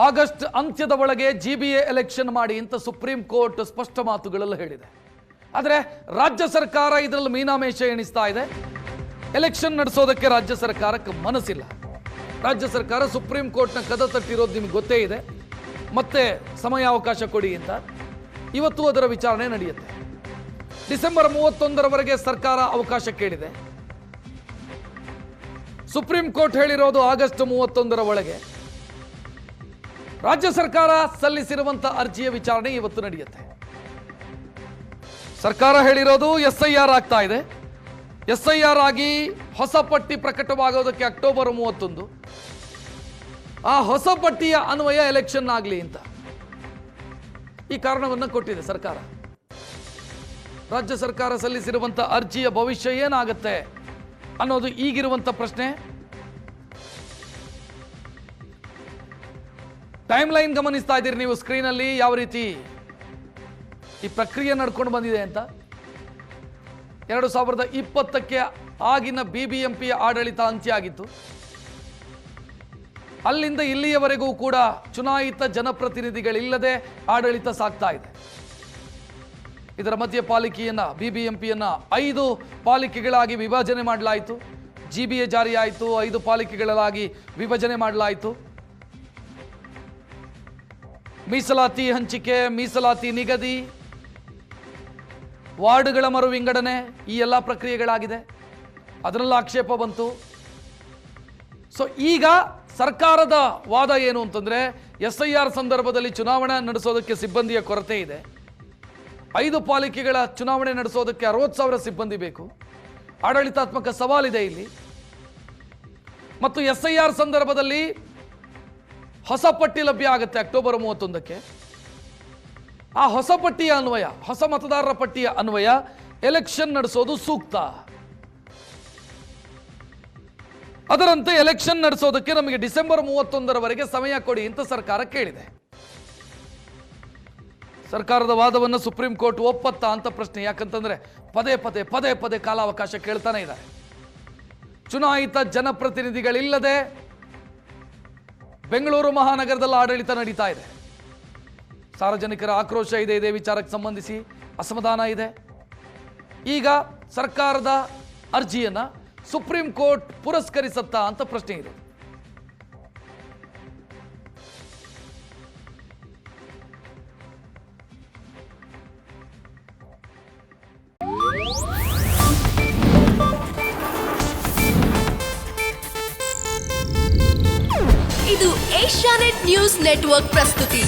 August ಅಂತ್ಯದ ಒಳಗೆ GBA election ಮಾಡಿ ಅಂತ ಸುಪ್ರೀಂ ಕೋರ್ಟ್ ಸ್ಪಷ್ಟ ಮಾತುಗಳಲ್ಲಿ ಹೇಳಿದೆ. ಆದರೆ ರಾಜ್ಯ ಸರ್ಕಾರ ಇದರಲ್ಲಿ ಮೀನಾಮೇಷ ಎಣಿಸ್ತಾ ಇದೆ. ಎಲೆಕ್ಷನ್ ನಡೆಸೋದಕ್ಕೆ ರಾಜ್ಯ ಸರ್ಕಾರಕ್ಕೆ ಮನಸ್ಸಿಲ್ಲ. ರಾಜ್ಯ ಸರ್ಕಾರ ಸುಪ್ರೀಂ ಕೋರ್ಟ್ನ ಕದ ತಟ್ಟಿರೋದು ನಿಮಗೆ ಗೊತ್ತೇ ಇದೆ. ಮತ್ತೆ ಸಮಯಾವಕಾಶ ಕೊಡಿ ಅಂತ. ಇವತ್ತು ಅದರ ವಿಚಾರಣೆ ನಡೆಯುತ್ತೆ. ಡಿಸೆಂಬರ್ 31ರವರೆಗೆ ಸರ್ಕಾರ ಅವಕಾಶ ಕೇಳಿದೆ. ಸುಪ್ರೀಂ ಕೋರ್ಟ್ ಹೇಳಿರೋದು ಆಗಸ್ಟ್ 31ರ ಒಳಗೆ. ರಾಜ್ಯ ಸರ್ಕಾರ ಸಲ್ಲಿಸಿರುವಂತ ಅರ್ಜಿಯ ವಿಚಾರಣೆ ಇವತ್ತು ನಡೆಯುತ್ತೆ. ಸರ್ಕಾರ ಹೇಳಿರೋದು SIR ಆಗ್ತಾ ಇದೆ. SIR ಆಗಿ ಹೊಸ ಪಟ್ಟಿ ಪ್ರಕಟವಾಗೋದಕ್ಕೆ ಅಕ್ಟೋಬರ್ 31. ಆ ಹೊಸ ಪಟ್ಟಿಯ ಅನ್ವಯ ಎಲೆಕ್ಷನ್ ಆಗಲಿ ಅಂತ ಈ ಕಾರಣವನ್ನು ಕೊಟ್ಟಿದೆ ಸರ್ಕಾರ. ರಾಜ್ಯ ಸರ್ಕಾರ ಸಲ್ಲಿಸಿರುವಂತ ಅರ್ಜಿಯ ಭವಿಷ್ಯ ಏನಾಗುತ್ತೆ ಅನ್ನೋದು ಈಗಿರುವಂತ ಪ್ರಶ್ನೆ. ಟೈಮ್ ಲೈನ್ ಗಮನಿಸ್ತಾ ಇದ್ದೀರಿ ನೀವು ಸ್ಕ್ರೀನಲ್ಲಿ, ಯಾವ ರೀತಿ ಈ ಪ್ರಕ್ರಿಯೆ ನಡ್ಕೊಂಡು ಬಂದಿದೆ ಅಂತ. 2020ಕ್ಕೆ ಆಗಿನ BBMP ಆಡಳಿತ ಅಂತ್ಯ ಆಗಿತ್ತು. ಅಲ್ಲಿಂದ ಇಲ್ಲಿಯವರೆಗೂ ಕೂಡ ಚುನಾಯಿತ ಜನಪ್ರತಿನಿಧಿಗಳಿಲ್ಲದೆ ಆಡಳಿತ ಸಾಗ್ತಾ ಇದೆ. ಇದರ ಮಧ್ಯೆ ಪಾಲಿಕೆಯನ್ನ BBMPಯನ್ನ 5 ಪಾಲಿಕೆಗಳಾಗಿ ವಿಭಜನೆ ಮಾಡಲಾಯಿತು. GBA ಜಾರಿಯಾಯಿತು. 5 ಪಾಲಿಕೆಗಳಾಗಿ ವಿಭಜನೆ ಮಾಡಲಾಯಿತು. ಮೀಸಲಾತಿ ಹಂಚಿಕೆ, ಮೀಸಲಾತಿ ನಿಗದಿ, ವಾರ್ಡ್ಗಳ ಮರು ವಿಂಗಡಣೆ, ಈ ಎಲ್ಲ ಪ್ರಕ್ರಿಯೆಗಳಾಗಿದೆ. ಅದರಲ್ಲಿ ಆಕ್ಷೇಪ ಬಂತು. ಸೊ ಈಗ ಸರ್ಕಾರದ ವಾದ ಏನು ಅಂತಂದ್ರೆ, SIR ಸಂದರ್ಭದಲ್ಲಿ ಚುನಾವಣೆ ನಡೆಸೋದಕ್ಕೆ ಸಿಬ್ಬಂದಿಯ ಕೊರತೆ ಇದೆ. 5 ಪಾಲಿಕೆಗಳ ಚುನಾವಣೆ ನಡೆಸೋದಕ್ಕೆ 60,000 ಸಿಬ್ಬಂದಿ ಬೇಕು. ಆಡಳಿತಾತ್ಮಕ ಸವಾಲಿದೆ ಇಲ್ಲಿ. ಮತ್ತು SIR ಸಂದರ್ಭದಲ್ಲಿ ಹೊಸ ಪಟ್ಟಿ ಲಭ್ಯ ಆಗುತ್ತೆ ಅಕ್ಟೋಬರ್ 31ಕ್ಕೆ. ಆ ಹೊಸ ಪಟ್ಟಿಯ ಅನ್ವಯ, ಹೊಸ ಮತದಾರರ ಪಟ್ಟಿಯ ಅನ್ವಯ ಎಲೆಕ್ಷನ್ ನಡೆಸೋದು ಸೂಕ್ತ. ಅದರಂತೆ ಎಲೆಕ್ಷನ್ ನಡೆಸೋದಕ್ಕೆ ನಮಗೆ ಡಿಸೆಂಬರ್ 31ರವರೆಗೆ ಸಮಯ ಕೊಡಿ ಅಂತ ಸರ್ಕಾರ ಕೇಳಿದೆ. ಸರ್ಕಾರದ ವಾದವನ್ನು ಸುಪ್ರೀಂ ಕೋರ್ಟ್ ಒಪ್ಪತ್ತಾ ಅಂತ ಪ್ರಶ್ನೆ. ಯಾಕಂತಂದ್ರೆ ಪದೇ ಪದೇ ಕಾಲಾವಕಾಶ ಕೇಳ್ತಾನೆ ಇದ್ದಾರೆ. ಚುನಾಯಿತ ಜನಪ್ರತಿನಿಧಿಗಳಿಲ್ಲದೆ ಬೆಂಗಳೂರು ಮಹಾನಗರದಲ್ಲಿ ಆಡಳಿತ ನಡೀತಾ ಇದೆ. ಸಾರ್ವಜನಿಕರ ಆಕ್ರೋಶ ಇದೆ. ಇದೇ ವಿಚಾರಕ್ಕೆ ಸಂಬಂಧಿಸಿ ಅಸಮಾಧಾನ ಇದೆ. ಈಗ ಸರ್ಕಾರದ ಅರ್ಜಿಯನ್ನ ಸುಪ್ರೀಂ ಕೋರ್ಟ್ ಪುರಸ್ಕರಿಸತ್ತಾ ಅಂತ ಪ್ರಶ್ನೆ ಇದೆ. ಇದು ಏಷ್ಯಾನೆಟ್ ನ್ಯೂಸ್ ನೆಟ್ವರ್ಕ್ ಪ್ರಸ್ತುತಿ.